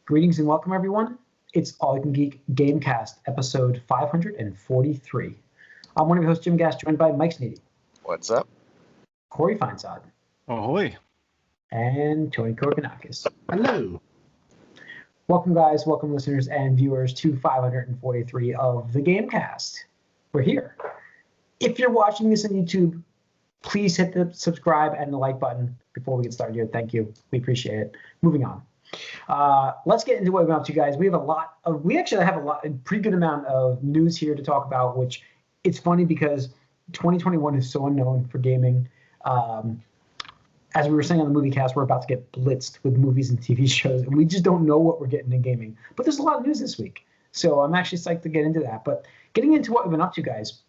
Greetings and welcome, everyone. It's All You Can Geek Gamecast, episode 543. I'm one of your hosts, Jim Gass, joined by Mike Sneedy. What's up? Corey Feinsod. Ahoy. And Tony Korkanakis. Hello. Welcome, guys. Welcome, listeners and viewers, to 543 of the Gamecast. We're here. If you're watching this on YouTube, please hit the subscribe and the like button before we get started here. Thank you. We appreciate it. Moving on. Let's get into what we're up to, guys. We actually have a pretty good amount of news here to talk about, which it's funny because 2021 is so unknown for gaming. As we were saying on the movie cast, we're about to get blitzed with movies and TV shows, and we just don't know what we're getting in gaming. But there's a lot of news this week, so I'm actually psyched to get into that. But getting into what we've been up to, guys.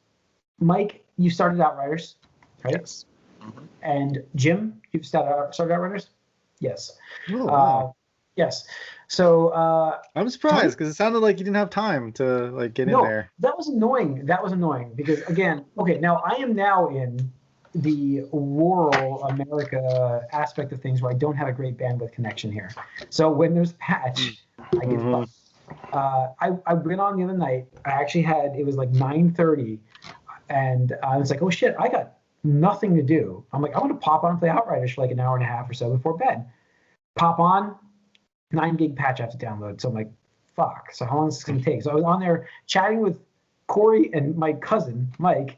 Mike, you started Outriders, right? Yes. Mm-hmm. And Jim, you've started Outriders? Yes. Oh, wow. Yes. So I'm surprised because it sounded like you didn't have time to get in there. That was annoying. Because again, okay, now I am now in the rural America aspect of things where I don't have a great bandwidth connection here. So when there's patch, I get fucked. I went on the other night. I actually it was like 9:30, and I was like, oh shit, I got nothing to do. I'm like, I want to pop on and play Outriders for like an hour and a half or so before bed. Pop on, 9 gig patch I have to download. So I'm like, fuck. So how long is this going to take? So I was on there chatting with Corey and my cousin, Mike,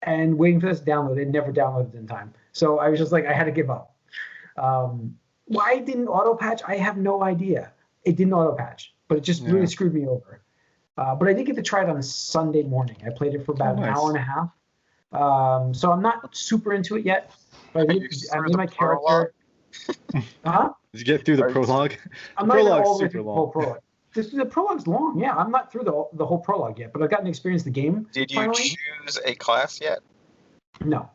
and waiting for this to download. It never downloaded in time. So I was just like, I had to give up. Why it didn't auto patch? I have no idea. It didn't auto patch, but it just really screwed me over. But I did get to try it on a Sunday morning. I played it for about an hour and a half. So I'm not super into it yet. But I made my character. Huh? Did you get through the prologue? I'm not even all the way through the whole prologue. The prologue's long. Yeah, I'm not through the whole prologue yet, but I've gotten to experience the game. Did you choose a class yet? No.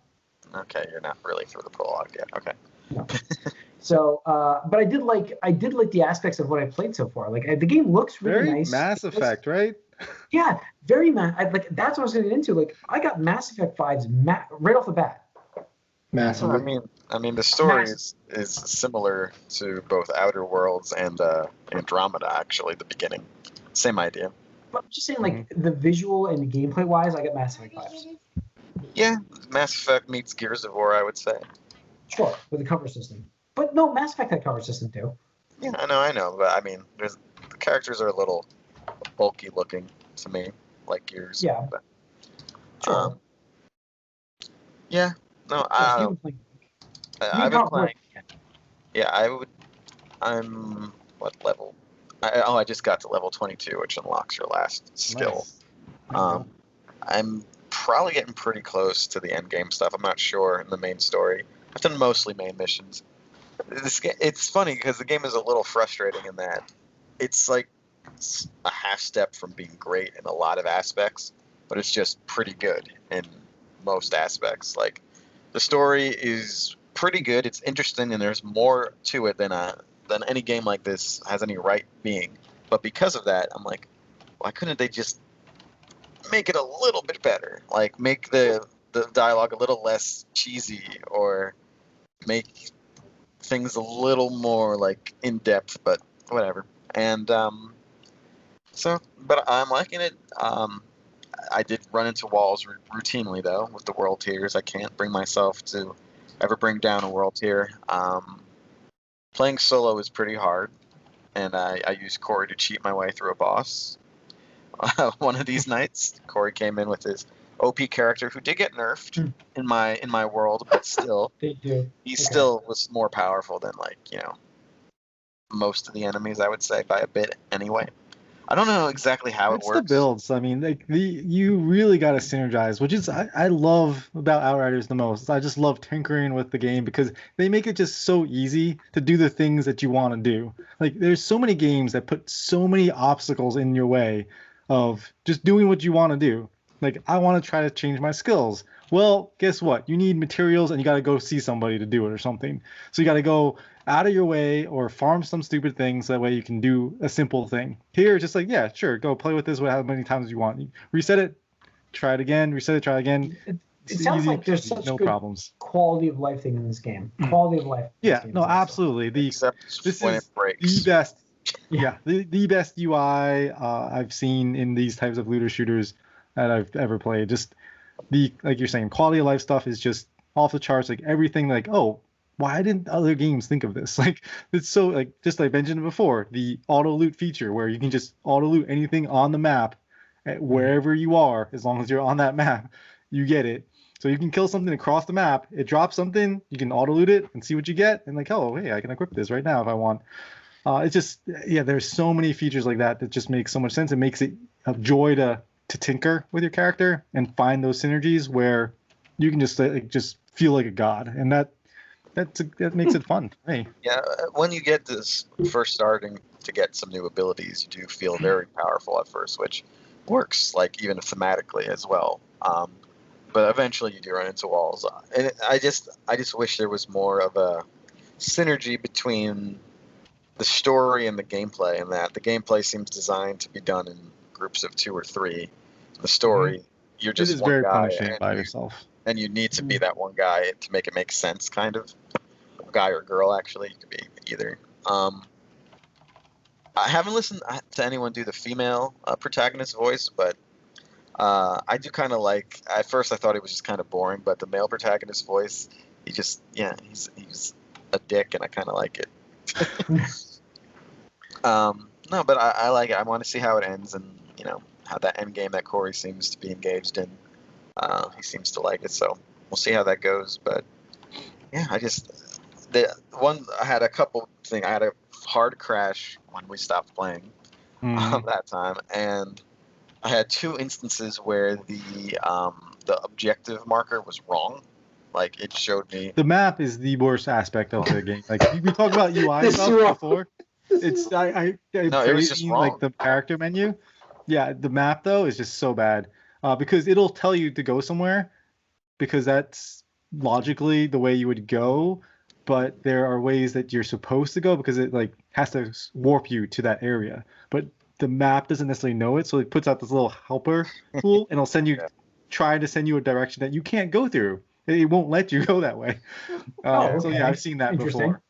Okay, you're not really through the prologue yet. Okay. No. So, but I did like the aspects of what I played so far. Like the game looks really very nice. Mass Effect, right? Yeah, very that's what I was going to get into. Like I got Mass Effect vibes right off the bat. Massive. I mean, the story is similar to both Outer Worlds and Andromeda. Actually, the beginning, same idea. But I'm just saying, like the visual and the gameplay wise, I got Mass Effect vibes. Yeah, Mass Effect meets Gears of War, I would say. Sure, with the cover system. But no, Mass Effect had cover system too. Yeah, I know. But I mean, the characters are a little bulky looking to me, like Gears. Yeah. But, sure. Yeah. No, I've been playing. Yeah, I'm what level? I just got to level 22, which unlocks your last skill. Nice. I'm probably getting pretty close to the end game stuff. I'm not sure in the main story. I've done mostly main missions. It's funny because the game is a little frustrating in that it's like a half step from being great in a lot of aspects, but it's just pretty good in most aspects. Like the story is pretty good. It's interesting, and there's more to it than any game like this has any right being. But because of that, I'm like, why couldn't they just make it a little bit better? Like make the dialogue a little less cheesy, or make things a little more like in depth. But whatever. And but I'm liking it. I did run into walls routinely, though, with the world tiers. I can't bring myself to ever bring down a world tier. Playing solo is pretty hard, and I used Corey to cheat my way through a boss. One of these nights, Corey came in with his OP character, who did get nerfed in my world, but still, he still was more powerful than most of the enemies, I would say, by a bit anyway. I don't know exactly how it works. It's the builds. I mean, you really got to synergize, which is I love about Outriders the most. I just love tinkering with the game because they make it just so easy to do the things that you want to do. Like, there's so many games that put so many obstacles in your way of just doing what you want to do. Like, I want to try to change my skills. Well, guess what? You need materials, and you got to go see somebody to do it or something. So you got to go out of your way or farm some stupid things. That way you can do a simple thing. Here, just like, yeah, sure, go play with this how many times you want. You reset it, try it again, reset it, try it again. It sounds like there's such good quality of life thing in this game. Quality of life. Yeah, no, absolutely. Except when it breaks. The best Yeah, the best UI I've seen in these types of looter shooters that I've ever played. Just the, like you're saying, quality of life stuff is just off the charts. Like everything, like, oh, why didn't other games think of this? Like it's so, like, just like I mentioned before, the auto loot feature where you can just auto loot anything on the map at wherever you are, as long as you're on that map, you get it. So you can kill something across the map, it drops something, you can auto loot it and see what you get, and like, oh, hey, I can equip this right now if I want. It's just, yeah, there's so many features like that that just make so much sense. It makes it a joy to tinker with your character and find those synergies where you can just, like, just feel like a god, and that makes it fun. Hey, Yeah, when you get this first starting to get some new abilities, you do feel very powerful at first, which works, like, even thematically as well. But eventually you do run into walls, and I just wish there was more of a synergy between the story and the gameplay, and that the gameplay seems designed to be done in groups of 2 or 3. The story, you're it just is one very guy, punishing by yourself. and you need to be that one guy to make it make sense, kind of. Guy or girl, actually, you could be either. I haven't listened to anyone do the female protagonist voice, but I do kind of like. At first, I thought it was just kind of boring, but the male protagonist voice, he's a dick, and I kind of like it. No, but I like it. I want to see how it ends, and how that end game that Corey seems to be engaged in. He seems to like it, so we'll see how that goes. But yeah, I had a couple things. I had a hard crash when we stopped playing that time, and I had 2 instances where the objective marker was wrong. Like, it showed me The map is the worst aspect of the game. Like, we talked about UI stuff before. It's I No, it was just praising, wrong. like, the character menu. Yeah, the map though is just so bad because it'll tell you to go somewhere because that's logically the way you would go, but there are ways that you're supposed to go because it, like, has to warp you to that area. But the map doesn't necessarily know it, so it puts out this little helper tool and it'll try to send you a direction that you can't go through. It won't let you go that way. So yeah, I've seen that before.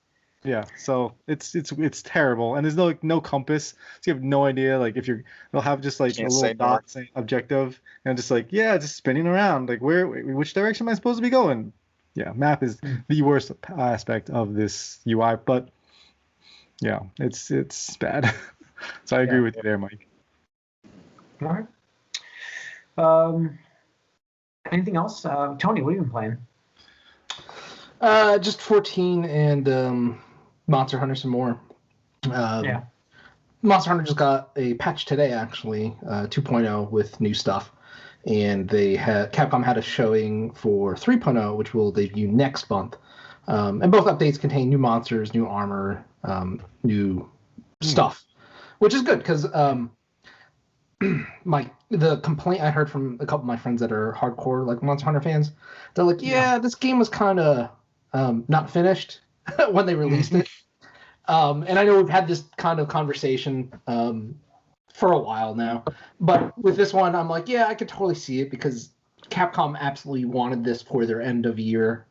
Yeah, so it's terrible, and there's no compass, so you have no idea, like, if they'll have just like a little dot saying objective, and just like, yeah, just spinning around, like, which direction am I supposed to be going? Yeah, map is the worst aspect of this UI, but yeah, it's bad. So I agree with you there, Mike. All right. Anything else? Tony, what have you been playing? Just 14 and Monster Hunter some more. Monster Hunter just got a patch today, actually, 2.0 with new stuff, and Capcom had a showing for 3.0, which will debut next month. And both updates contain new monsters, new armor, new stuff, which is good because the complaint I heard from a couple of my friends that are hardcore, like, Monster Hunter fans, they're like, this game was kind of not finished when they released it. And I know we've had this kind of conversation for a while now, but with this one, I'm like, I could totally see it because Capcom absolutely wanted this for their end of year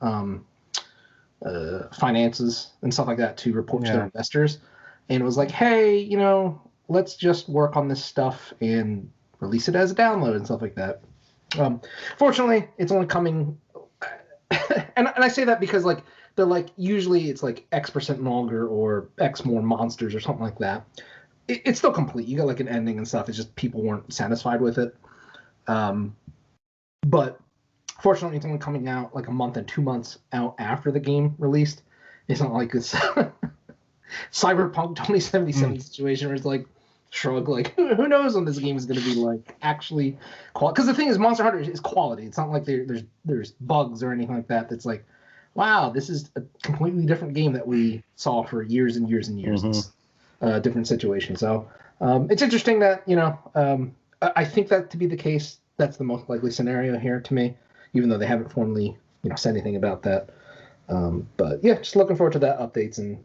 finances and stuff like that to report to their investors. And it was like, hey, let's just work on this stuff and release it as a download and stuff like that. Fortunately, it's only coming, and I say that because, like, they're like, usually it's like X% longer or X more monsters or something like that. It's still complete. You got, like, an ending and stuff. It's just people weren't satisfied with it. But fortunately, it's only coming out like a month and 2 months out after the game released. It's not like this Cyberpunk 2077 situation where it's like, shrug, like, who knows when this game is going to be, like, actually quality. Because the thing is, Monster Hunter is quality. It's not like there's bugs or anything like that that's like, wow, this is a completely different game that we saw for years and years and years. It's a different situation. So it's interesting that, I think that to be the case, that's the most likely scenario here to me, even though they haven't formally, said anything about that. But yeah, just looking forward to that updates, and,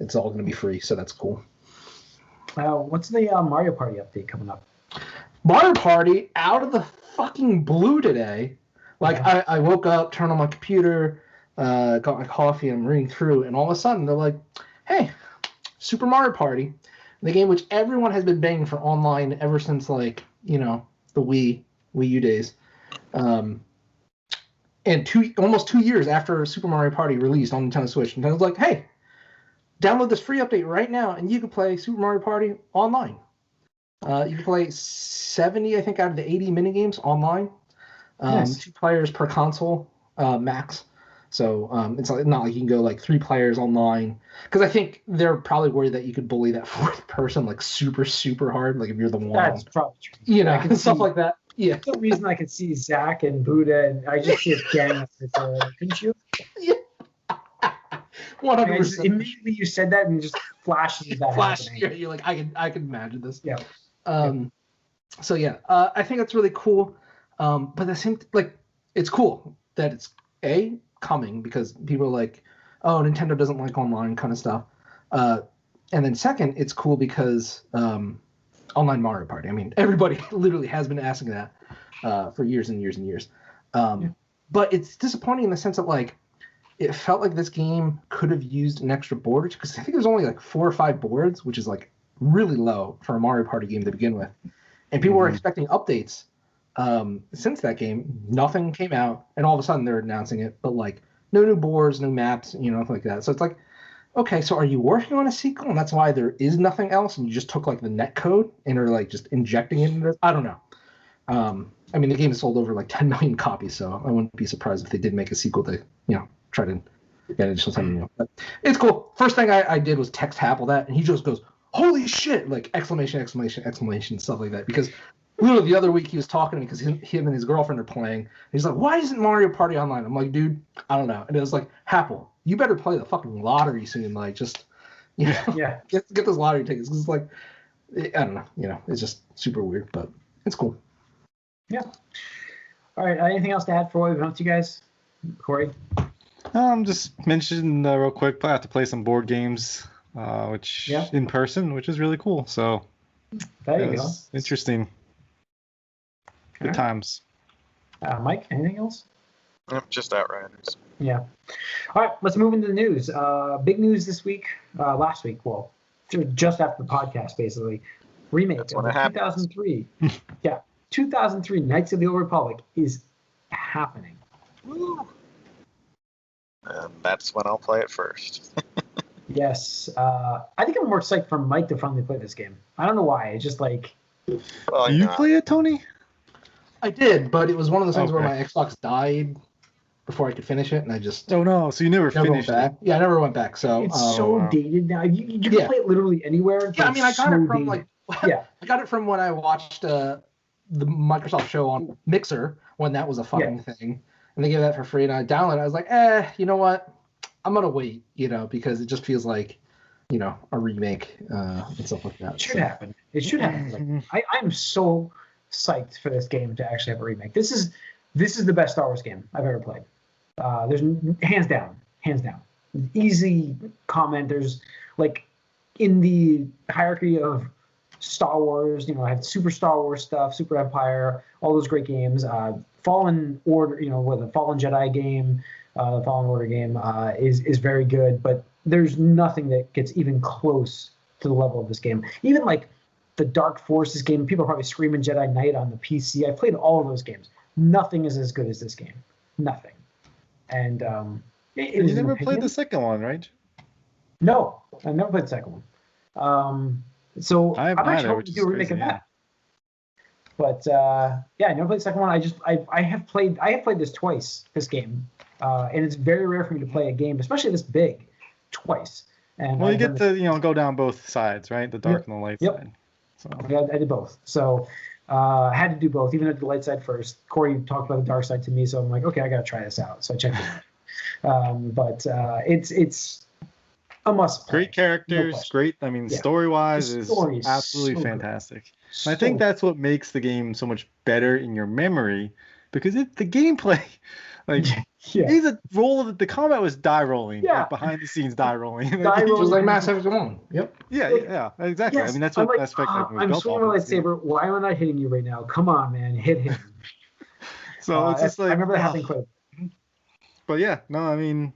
it's all going to be free, so that's cool. What's the Mario Party update coming up? Mario Party, out of the fucking blue today. Like, I woke up, turned on my computer, got my coffee, and I'm reading through, and all of a sudden they're like, hey, Super Mario Party, The game which everyone has been banging for online ever since, like, you know, the Wii U days. And almost 2 years after Super Mario Party released on Nintendo Switch, Nintendo's like, hey, download this free update right now, and you can play Super Mario Party online. You can play 70, I think, out of the 80 minigames online. Nice. 2 players per console, max. So it's not like you can go like 3 players online, because I think they're probably worried that you could bully that 4th person like super, super hard, like if you're the one. That's probably true. You know, I can stuff see- like that. Yeah. For some reason I could see Zach and Buddha, and I just see a gang of people. Couldn't you? 100%. Immediately you said that, and it just flashes that Flash. happening. You're like, I can imagine this. Yeah. So yeah, I think that's really cool. But the same, like, it's cool that it's coming, because people are like, oh, Nintendo doesn't like online kind of stuff. And then second, it's cool because online Mario Party. I mean, everybody literally has been asking that for years and years and years. But it's disappointing in the sense that, like, it felt like this game could have used an extra board, because I think there's only like 4 or 5 boards, which is like really low for a Mario Party game to begin with. And people were expecting updates since that game. Nothing came out, and all of a sudden they're announcing it, but like no new boards, no maps, you know, nothing like that. So it's like, okay, so are you working on a sequel, and that's why there is nothing else, and you just took like the net code and are like just injecting it into it? I don't know. I mean, the game has sold over like 10 million copies, so I wouldn't be surprised if they did make a sequel to, you know, try to get additional time. You know, but it's cool. First thing I did was text Happle that, and he just goes, "Holy shit!" Like exclamation, exclamation, exclamation, stuff like that. Because literally the other week he was talking to me because him and his girlfriend are playing. He's like, "Why isn't Mario Party online?" I'm like, "Dude, I don't know." And it was like, "Happle, you better play the fucking lottery soon. Like, just, you know, get those lottery tickets." Because it's like, I don't know, you know, it's just super weird, but it's cool. Yeah. All right. Anything else to add for what we've done to you guys, Corey? Just mention real quick. I have to play some board games, which in person, which is really cool. So there you go. Interesting. Good times. Mike, anything else? Just Outriders. Yeah. All right. Let's move into the news. Big news this week. Last week. Well, just after the podcast, basically. Remake of 2003. 2003 Knights of the Old Republic is happening. Woo. And that's when I'll play it first. Yes. I think I'm more psyched for Mike to finally play this game. I don't know why. It's just like... Do you play it, Tony? I did, but it was one of those things where my Xbox died before I could finish it, and I just... Oh, no. So you never finished it? Yeah, I never went back. So it's so dated now. You can play it literally anywhere. Yeah, I mean, I got it from, dated. I got it from when I watched the Microsoft show on Mixer, when that was a fucking thing. And they gave that for free, and I downloaded it. I was like, you know what? I'm going to wait, you know, because it just feels like, you know, a remake and stuff like that. It should happen. It should happen. Like, I'm so psyched for this game to actually have a remake. This is the best Star Wars game I've ever played. There's hands down. Easy comment. There's like in the hierarchy of Star Wars, you know, I have Super Star Wars stuff, Super Empire, all those great games. Fallen Order, you know, with the Fallen Jedi game, the Fallen Order game is very good, but there's nothing that gets even close to the level of this game. Even like the Dark Forces game, people are probably screaming Jedi Knight on the PC. I played all of those games. Nothing is as good as this game. Nothing. And you never played the second one, right? No, I never played the second one. So I'm actually hoping to do a remake of that. But I never played the second one. I have played this twice, this game, and it's very rare for me to play a game, especially this big, twice. And you get to go down both sides, right? The dark and the light side. So I did both. So I had to do both, even at the light side first. Corey talked about the dark side to me, so I'm like, okay, I got to try this out. So I checked it out. But it's a must play. Great characters, great. I mean, story-wise, is absolutely fantastic. And I think that's what makes the game so much better in your memory, because the gameplay, like, the combat was die rolling, like behind the scenes die rolling. Just like Mass Effect 1. Yep. Yeah, exactly. Yes. I mean, that's what aspect I'm swinging my lightsaber. Why am I not hitting you right now? Come on, man, hit him. So it's just like, I remember that happening quick. But yeah, no, I mean,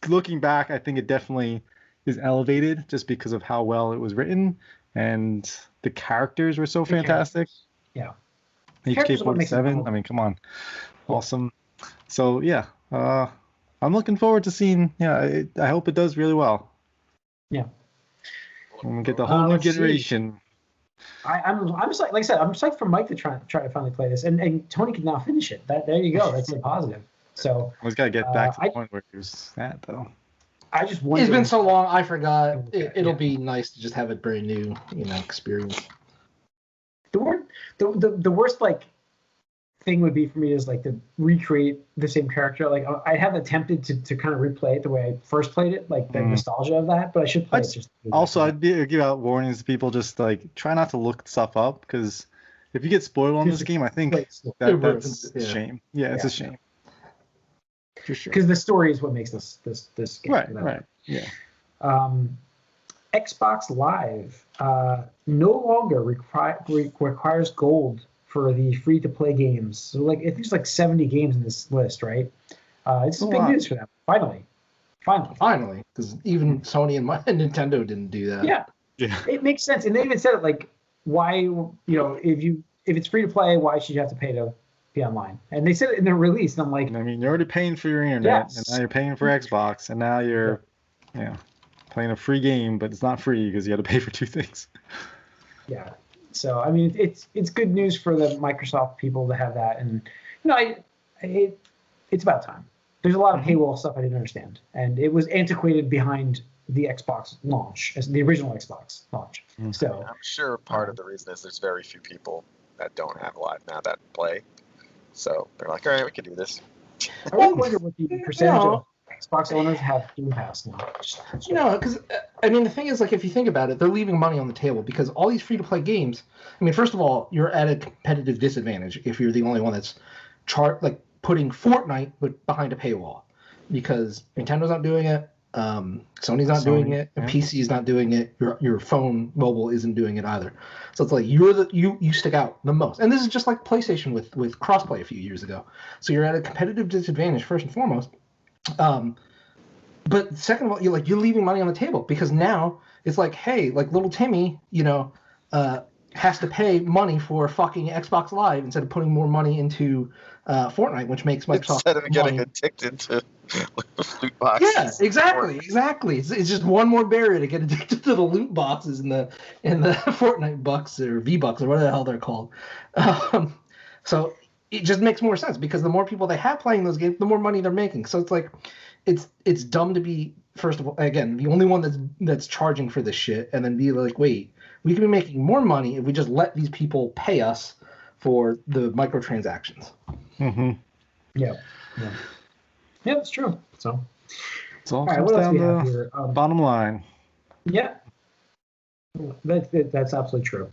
looking back, I think it definitely is elevated just because of how well it was written, and the characters were so fantastic. Yeah. HK47, I mean, come on, awesome. So yeah, I'm looking forward to seeing. Yeah, I hope it does really well. Yeah. And we get the whole new generation. I'm psyched, like I said, I'm psyched for Mike to try to finally play this, and Tony can now finish it. There you go. That's a positive. So He's got to get back to the point where he was at, though. I just wonder. It's been so long, I forgot. It'll be nice to just have a brand new, experience. The worst like thing would be for me is like to recreate the same character. Like I have attempted to kind of replay it the way I first played it, like the nostalgia of that. But I should play it just. Also, I'd give out warnings to people, just like try not to look stuff up, because if you get spoiled on this game, I think that's a shame. Yeah, it's a shame. For sure. Because the story is what makes this game. Right. Yeah. Xbox Live no longer requires gold for the free-to-play games. So like I think there's like 70 games in this list, right? It's big news for them. Finally, because even Sony and Nintendo didn't do that. Yeah, it makes sense, and they even said it like, why if it's free to play, why should you have to pay to be online? And they said it in their release, and I'm like, I mean, you're already paying for your internet, and now you're paying for Xbox, and now you're playing a free game, but it's not free because you got to pay for two things. Yeah. So I mean, it's good news for the Microsoft people to have that, and it's about time. There's a lot of paywall stuff I didn't understand, and it was antiquated behind the Xbox launch, as the original Xbox launch. So I'm sure part of the reason is there's very few people that don't have Live now that play, so they're like, all right, we can do this. I really wonder what the percentage of Xbox owners have Game Pass now. Because I mean, the thing is, like, if you think about it, they're leaving money on the table because all these free-to-play games. I mean, first of all, you're at a competitive disadvantage if you're the only one that's putting Fortnite behind a paywall, because Nintendo's not doing it, Sony's not doing it, and PC's not doing it. Your phone mobile isn't doing it either. So it's like you stick out the most. And this is just like PlayStation with crossplay a few years ago. So you're at a competitive disadvantage first and foremost. But second of all, you're leaving money on the table, because now it's like, hey, like little Timmy, has to pay money for fucking Xbox Live instead of putting more money into Fortnite, which makes Microsoft instead of getting addicted to loot boxes. Yeah, exactly. It's just one more barrier to get addicted to the loot boxes and the Fortnite bucks or V-Bucks or whatever the hell they're called. So it just makes more sense, because the more people they have playing those games, the more money they're making. So it's like, it's dumb to be, first of all, again, the only one that's charging for this shit, and then be like, wait, we can be making more money if we just let these people pay us for the microtransactions. Mm-hmm. Yeah, that's true. So it's all comes down to bottom line. Yeah, that's absolutely true.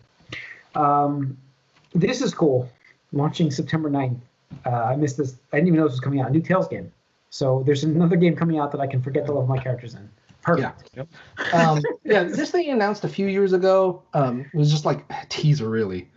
This is cool. Launching September 9th. I missed this. I didn't even know this was coming out. A new Tales game. So there's another game coming out that I can forget to love my characters in. Perfect. Yeah. This thing announced a few years ago. It was just like a teaser, really.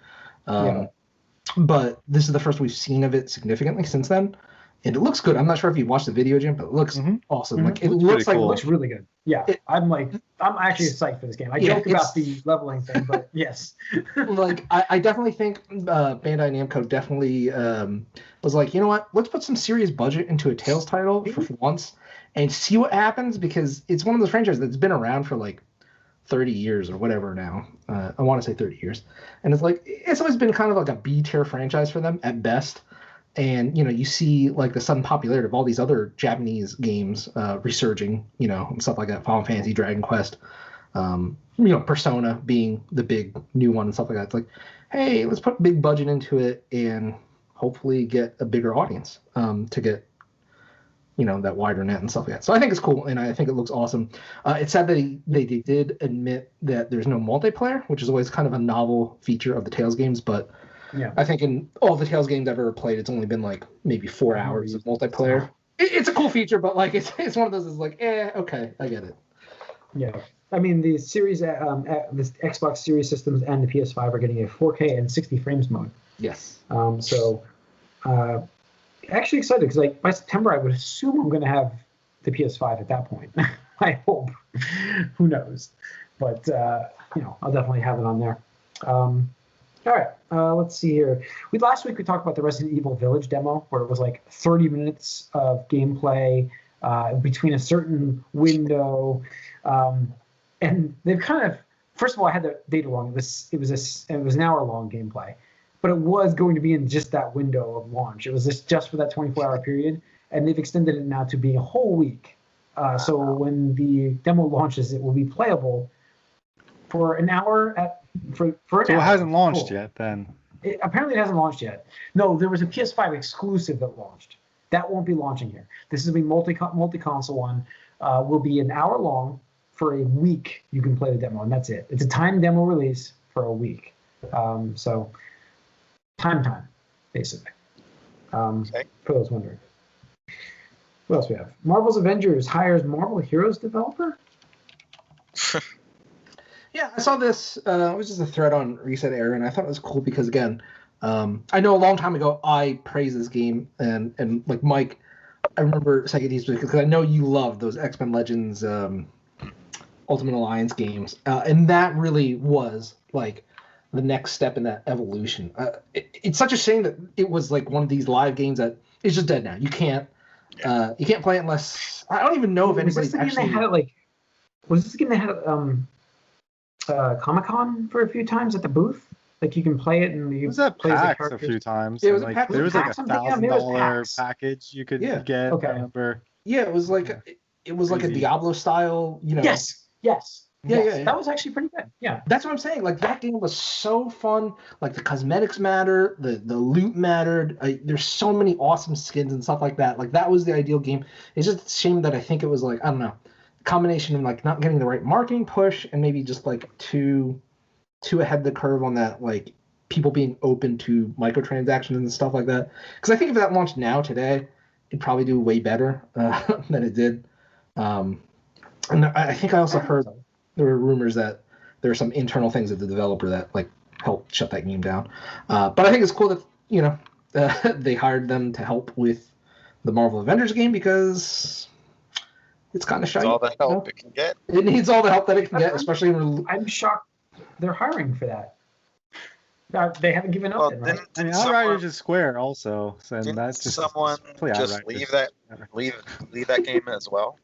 But this is the first we've seen of it significantly since then. And it looks good. I'm not sure if you watched the video, Jim, but it looks awesome. Mm-hmm. Like it looks like cool. It looks really good. Yeah, I'm actually excited for this game. I joke about the leveling thing, but yes. Like I definitely think Bandai Namco definitely was like, you know what? Let's put some serious budget into a Tales title for once and see what happens, because it's one of those franchises that's been around for like 30 years or whatever now. I want to say 30 years, and it's like it's always been kind of like a B tier franchise for them at best. And you see like the sudden popularity of all these other Japanese games resurging, and stuff like that. Final Fantasy, Dragon Quest, Persona being the big new one and stuff like that. It's like, hey, let's put big budget into it and hopefully get a bigger audience to get that wider net and stuff like that. So I think it's cool, and I think it looks awesome. It's sad that they did admit that there's no multiplayer, which is always kind of a novel feature of the Tales games, but. Yeah, I think in all the Tales games I've ever played, it's only been like maybe 4 hours of multiplayer. It's a cool feature, but like it's one of those that's like, okay, I get it. Yeah, I mean the series, the Xbox Series systems and the PS5 are getting a 4K and 60 frames mode. Yes. So, actually excited, because like by September I would assume I'm going to have the PS5 at that point. I hope. Who knows? But I'll definitely have it on there. All right, let's see here. Last week we talked about the Resident Evil Village demo, where it was like 30 minutes of gameplay between a certain window, and they've kind of. First of all, I had the data wrong. It was an hour-long gameplay, but it was going to be in just that window of launch. It was just for that 24-hour period, and they've extended it now to being a whole week. So when the demo launches, it will be playable for an hour for an hour. So it hasn't launched yet, then? Apparently, it hasn't launched yet. No, there was a PS5 exclusive that launched. That won't be launching here. This is a multi-console one. Will be an hour long. For a week, you can play the demo, and that's it. It's a timed demo release for a week. So, time, basically. Okay. For those wondering. What else we have? Marvel's Avengers hires Marvel Heroes developer? Yeah, I saw this. It was just a thread on Reset Era, and I thought it was cool because, again, I know a long time ago I praised this game, and like Mike, I remember saying these because I know you love those X-Men Legends Ultimate Alliance games, and that really was like the next step in that evolution. It's such a shame that it was like one of these live games that is just dead now. You can't play it unless I don't even know if anybody's actually. Was this the game they had Comic-Con for a few times at the booth? Like you can play it and you was at play PAX a few times. It was like, PAX. There was like PAX, $1,000 package you could get. Okay. I remember. Yeah, it was like a Diablo style. Yes. Yeah. That was actually pretty good. Yeah. That's what I'm saying. Like that game was so fun. Like the cosmetics matter, the loot mattered. There's so many awesome skins and stuff like that. Like that was the ideal game. It's just a shame that I think it was like, I don't know, a combination of like not getting the right marketing push and maybe just like too ahead of the curve on that, like people being open to microtransactions and stuff like that. Because I think if that launched now today, it'd probably do way better than it did. And I think I also heard there were rumors that there were some internal things at the developer that like helped shut that game down. But I think it's cool that they hired them to help with the Marvel Avengers game because it's kind of shy. All the help it can get. It needs all the help that it can get, especially when I'm shocked they're hiring for that. They haven't given up. Right? I mean, Outriders is Square also, so didn't that's just someone just leave that game as well.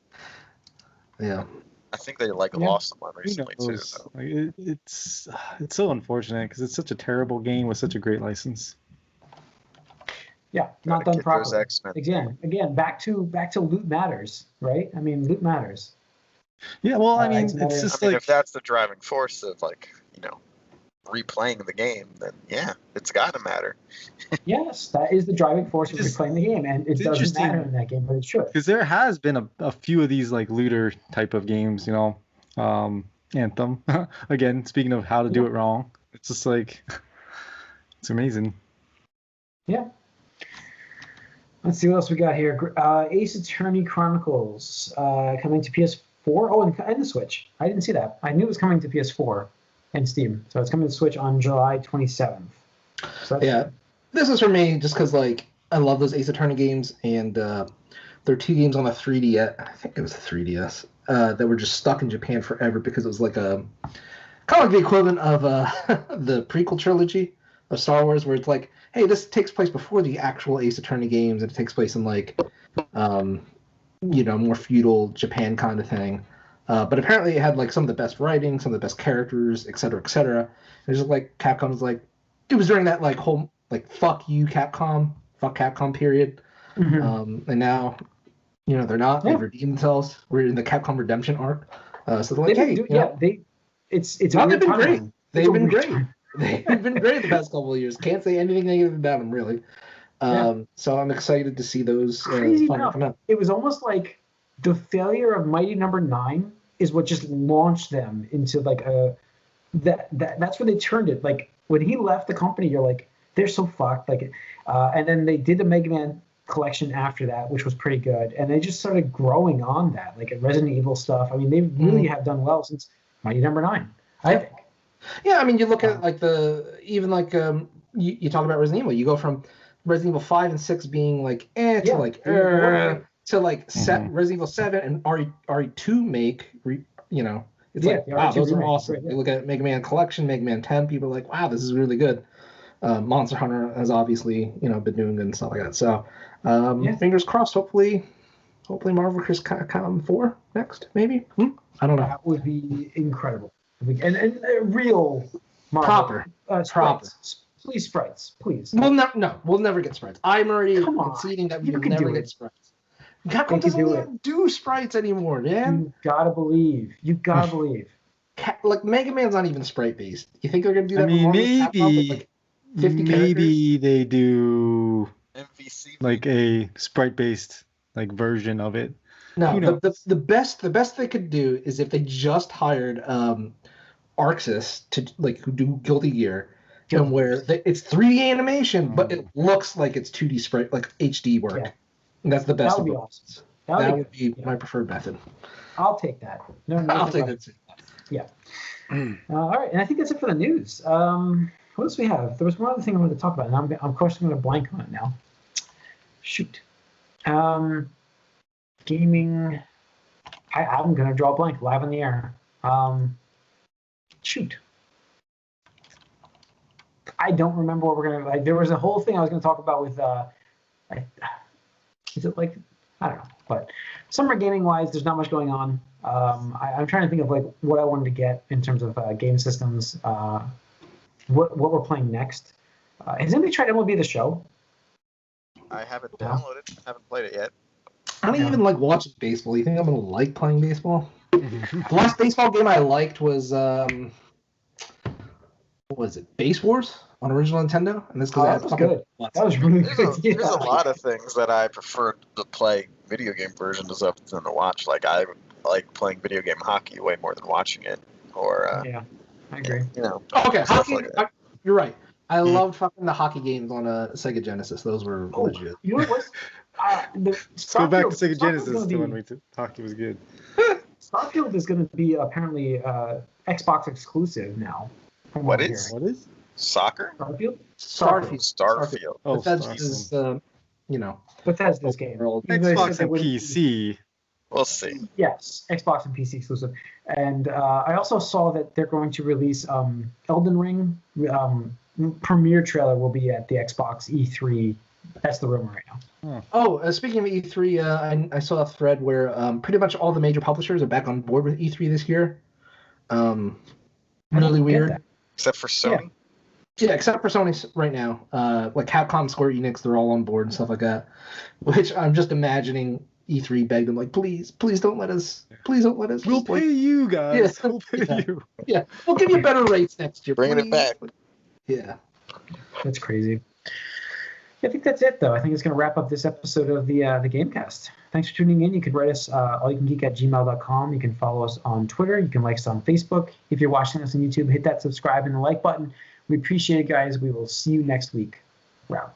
Yeah. I think they lost someone recently too. So. Like, it's so unfortunate because it's such a terrible game with such a great license. Yeah, not done properly. Again, back to loot matters, right? I mean, loot matters. Yeah, well, I mean, it's just like if that's the driving force of replaying the game, then yeah, it's got to matter. Yes, that is the driving force of replaying the game, and it doesn't matter in that game, but it should. Because there has been a few of these like looter type of games, Anthem. Again, speaking of how to do it wrong, it's just like it's amazing. Yeah. Let's see what else we got here. Ace Attorney Chronicles coming to PS4. Oh, and the Switch. I didn't see that. I knew it was coming to PS4 and Steam. So it's coming to Switch on July 27th. So yeah. This is for me just because, like, I love those Ace Attorney games, and there are two games on the 3DS. I think it was the 3DS that were just stuck in Japan forever because it was like kind of like the equivalent of the prequel trilogy of Star Wars, where it's like, hey, this takes place before the actual Ace Attorney games, and it takes place in like, more feudal Japan kind of thing. But apparently it had like some of the best writing, some of the best characters, et cetera, et cetera. And it's just like Capcom was like, it was during that like whole like fuck you Capcom, fuck Capcom period. Mm-hmm. And now, they're not. They've redeemed themselves. We're in the Capcom redemption arc. So they're like, it's they've been great. They've been great. They've been great the past couple of years. Can't say anything negative about them, really. So I'm excited to see those finally come out. It was almost like the failure of Mighty Number 9 is what just launched them into like that's where they turned it. Like when he left the company, you're like, they're so fucked. Like, and then they did the Mega Man collection after that, which was pretty good, and they just started growing on that, like Resident Evil stuff. I mean, they really have done well since Mighty Number 9, I think. Yeah, I mean, you look at like you talk about Resident Evil. You go from Resident Evil 5 and 6 being like to like to like set Resident Evil 7 and RE2 make, it's Yeah, like, the wow, RE2 those are remake is awesome. great, yeah. You look at Mega Man Collection, Mega Man 10, people are like, wow, this is really good. Monster Hunter has obviously, been doing good and stuff like that. So, fingers crossed. Hopefully Marvel vs. Capcom 4 next, maybe. I don't know. That would be incredible. And real Marvel. Proper. Sprites. Please, sprites. Please. We'll never get sprites. I'm already Come on. conceding that we You will can never do get it. sprites. Capcom They can doesn't do even do sprites anymore, man. You gotta believe. You gotta believe. Like Mega Man's not even sprite based. You think they're gonna do that? I mean, for Marvel vs. Capcom with, like, 50 maybe they do MVC. like a sprite-based like version of it. No, the best they could do is if they just hired Arxis to like who do Guilty Gear, and where it's 3D animation, but it looks like it's 2D sprite, like HD work. Yeah. And that's the best. That would be awesome. That would be my preferred method. I'll take that. No, I'll take that too. Yeah. All right, and I think that's it for the news. What else we have? There was one other thing I wanted to talk about, and I'm of course going to blank on it now. Shoot. Gaming. I'm going to draw a blank live in the air. Shoot. I don't remember what we're going to. Like, there was a whole thing I was going to talk about with. Is it like, I don't know, but summer gaming wise, there's not much going on. I'm trying to think of like what I wanted to get in terms of game systems. What we're playing next. Has anybody tried MLB The Show? I haven't downloaded. Haven't played it yet. I don't even like watching baseball. You think I'm gonna like playing baseball? The last baseball game I liked was what was it? Base Wars on original Nintendo, and this That was good. That was really good. There's a lot of things that I prefer to play video game versions of than to watch. Like I like playing video game hockey way more than watching it. Or yeah, I agree. Okay, hockey. Like that. You're right. I loved fucking the hockey games on a Sega Genesis. Those were legit. You know what was? Let's go back to Sega Genesis to when hockey was good. Starfield is going to be apparently Xbox exclusive now. What is? What is? Soccer? Starfield? Starfield. Oh, Bethesda's, Bethesda's game. Xbox and PC. We'll see. Yes, Xbox and PC exclusive. And I also saw that they're going to release Elden Ring. Premiere trailer will be at the Xbox E3. That's the rumor right now. Oh, speaking of E3, I saw a thread where pretty much all the major publishers are back on board with E3 this year. Really weird. Except for Sony? Yeah, except for Sony right now. Like Capcom, Square Enix, they're all on board and stuff like that. Which I'm just imagining E3 begged them, like, please don't let us. We'll pay you guys. Yeah. We'll pay you. Yeah, we'll give you better rates next year. Bringing it back. Yeah. That's crazy. I think that's it, though. I think it's going to wrap up this episode of the Gamecast. Thanks for tuning in. You can write us allyoucangeek@gmail.com. You can follow us on Twitter. You can like us on Facebook. If you're watching us on YouTube, hit that subscribe and the like button. We appreciate it, guys. We will see you next week. Wow.